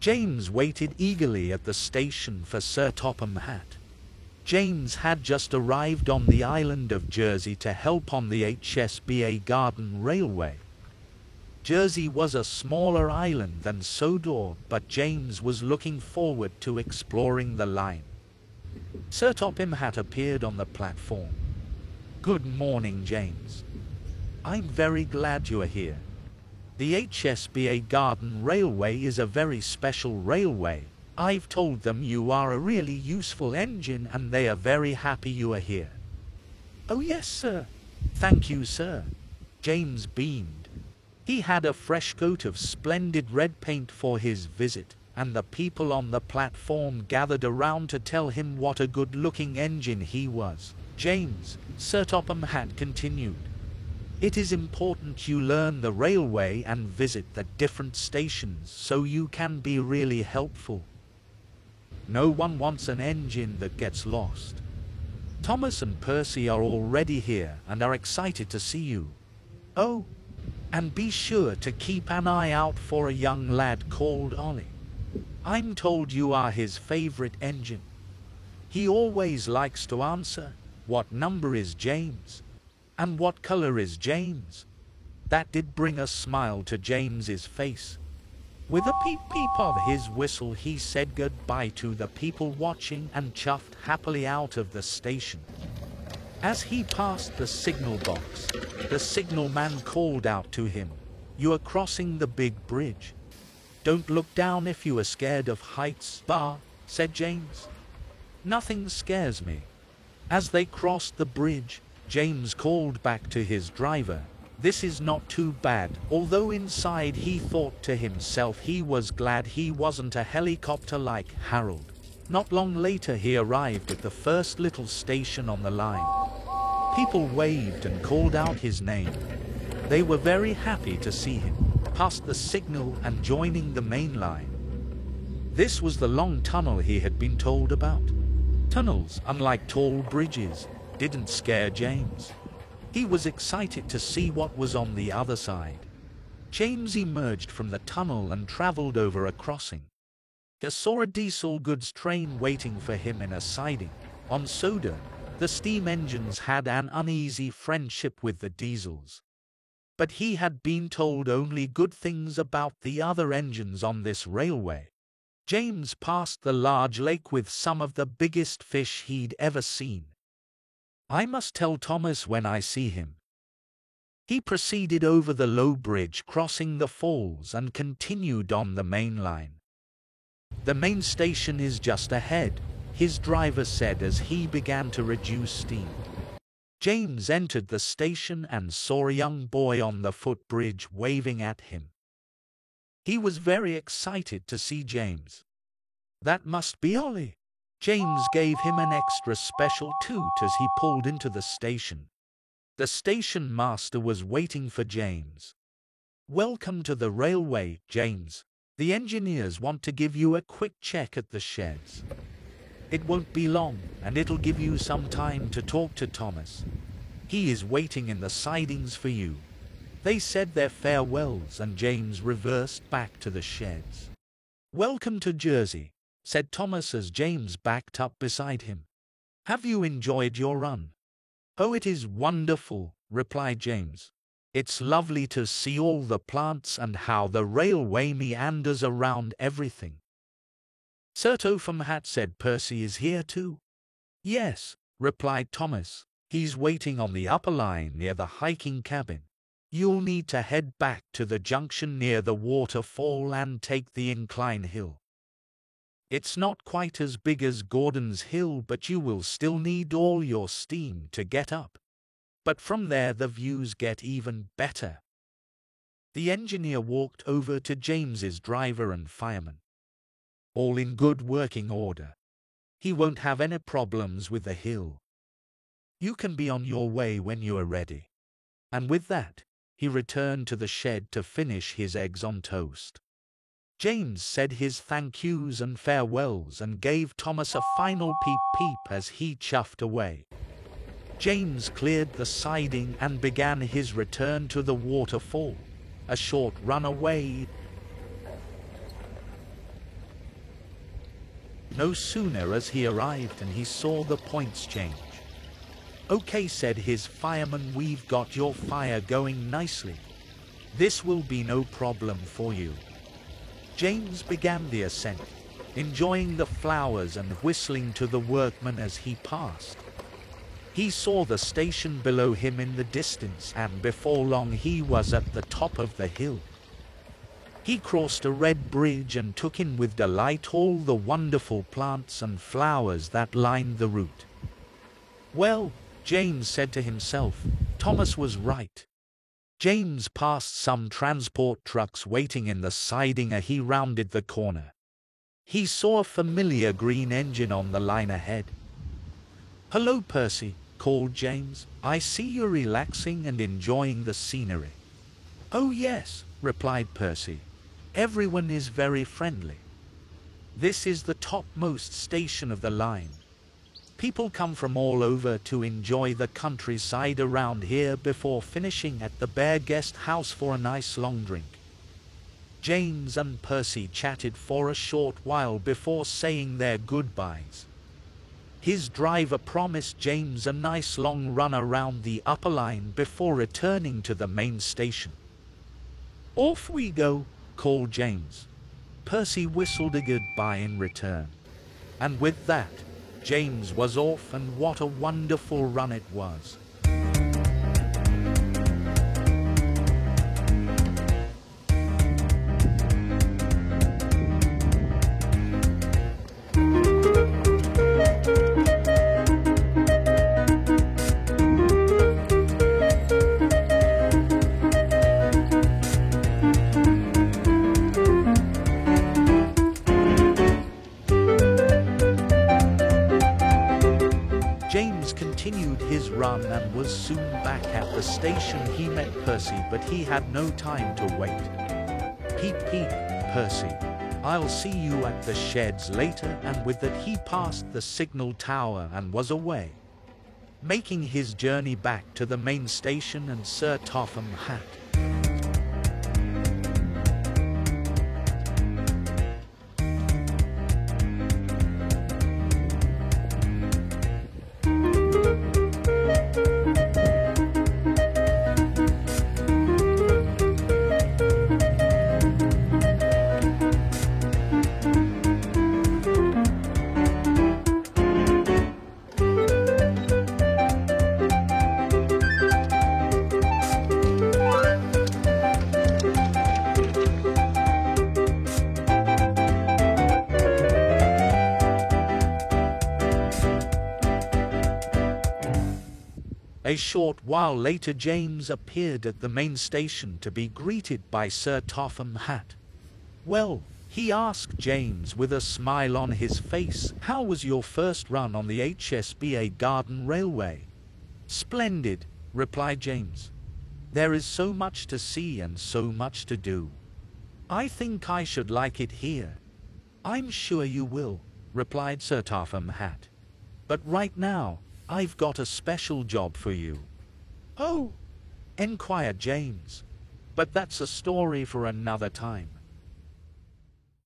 James waited eagerly at the station for Sir Topham Hatt. James had just arrived on the island of Jersey to help on the HSBA Garden Railway. Jersey was a smaller island than Sodor, but James was looking forward to exploring the line. Sir Topham Hatt appeared on the platform. "Good morning, James. I'm very glad you are here. The HSBA Garden Railway is a very special railway. I've told them you are a really useful engine and they are very happy you are here." "Oh yes, sir. Thank you, sir." James beamed. He had a fresh coat of splendid red paint for his visit, and the people on the platform gathered around to tell him what a good-looking engine he was. "James," Sir Topham Hatt continued, "it is important you learn the railway and visit the different stations so you can be really helpful. No one wants an engine that gets lost. Thomas and Percy are already here and are excited to see you. Oh, and be sure to keep an eye out for a young lad called Ollie. I'm told you are his favorite engine. He always likes to answer, 'What number is James?' and 'What color is James?'" That did bring a smile to James's face. With a peep-peep of his whistle, he said goodbye to the people watching and chuffed happily out of the station. As he passed the signal box, the signalman called out to him, "You are crossing the big bridge. Don't look down if you are scared of heights." "Bah," said James. "Nothing scares me." As they crossed the bridge, James called back to his driver, "This is not too bad," although inside he thought to himself he was glad he wasn't a helicopter like Harold. Not long later he arrived at the first little station on the line. People waved and called out his name. They were very happy to see him, past the signal and joining the main line. This was the long tunnel he had been told about. Tunnels, unlike tall bridges, didn't scare James. He was excited to see what was on the other side. James emerged from the tunnel and traveled over a crossing. He saw a diesel goods train waiting for him in a siding. On Sodor, the steam engines had an uneasy friendship with the diesels. But he had been told only good things about the other engines on this railway. James passed the large lake with some of the biggest fish he'd ever seen. "I must tell Thomas when I see him." He proceeded over the low bridge crossing the falls and continued on the main line. "The main station is just ahead," his driver said as he began to reduce steam. James entered the station and saw a young boy on the footbridge waving at him. He was very excited to see James. "That must be Ollie." James gave him an extra special toot as he pulled into the station. The station master was waiting for James. "Welcome to the railway, James. The engineers want to give you a quick check at the sheds. It won't be long, and it'll give you some time to talk to Thomas. He is waiting in the sidings for you." They said their farewells and James reversed back to the sheds. "Welcome to Jersey," said Thomas as James backed up beside him. "Have you enjoyed your run?" "Oh, it is wonderful," replied James. "It's lovely to see all the plants and how the railway meanders around everything." "Sir Topham Hatt said Percy is here too." "Yes," replied Thomas. "He's waiting on the upper line near the hiking cabin. You'll need to head back to the junction near the waterfall and take the incline hill. It's not quite as big as Gordon's Hill, but you will still need all your steam to get up. But from there the views get even better." The engineer walked over to James's driver and fireman. "All in good working order. He won't have any problems with the hill. You can be on your way when you are ready." And with that, he returned to the shed to finish his eggs on toast. James said his thank yous and farewells and gave Thomas a final peep-peep as he chuffed away. James cleared the siding and began his return to the waterfall, a short run away. no sooner as he arrived and he saw the points change. "Okay," said his fireman, "we've got your fire going nicely. This will be no problem for you." James began the ascent, enjoying the flowers and whistling to the workmen as he passed. He saw the station below him in the distance, and before long he was at the top of the hill. He crossed a red bridge and took in with delight all the wonderful plants and flowers that lined the route. "Well," James said to himself, "Thomas was right." James passed some transport trucks waiting in the siding as he rounded the corner. He saw a familiar green engine on the line ahead. "Hello, Percy," called James. "I see you're relaxing and enjoying the scenery." "Oh yes," replied Percy. "Everyone is very friendly. This is the topmost station of the line. People come from all over to enjoy the countryside around here before finishing at the Bear Guest House for a nice long drink." James and Percy chatted for a short while before saying their goodbyes. His driver promised James a nice long run around the upper line before returning to the main station. "Off we go," called James. Percy whistled a goodbye in return. And with that, James was off, and what a wonderful run it was. James continued his run and was soon back at the station. He met Percy, but he had no time to wait. "Peep, peep, Percy. I'll see you at the sheds later," and with that he passed the signal tower and was away, making his journey back to the main station and Sir Topham Hatt. A short while later James appeared at the main station to be greeted by Sir Topham Hatt. "Well," he asked James with a smile on his face, "how was your first run on the HSBA Garden Railway?" "Splendid," replied James. "There is so much to see and so much to do. I think I should like it here." "I'm sure you will," replied Sir Topham Hatt. "But right now, I've got a special job for you." "Oh?" inquired James. "But that's a story for another time."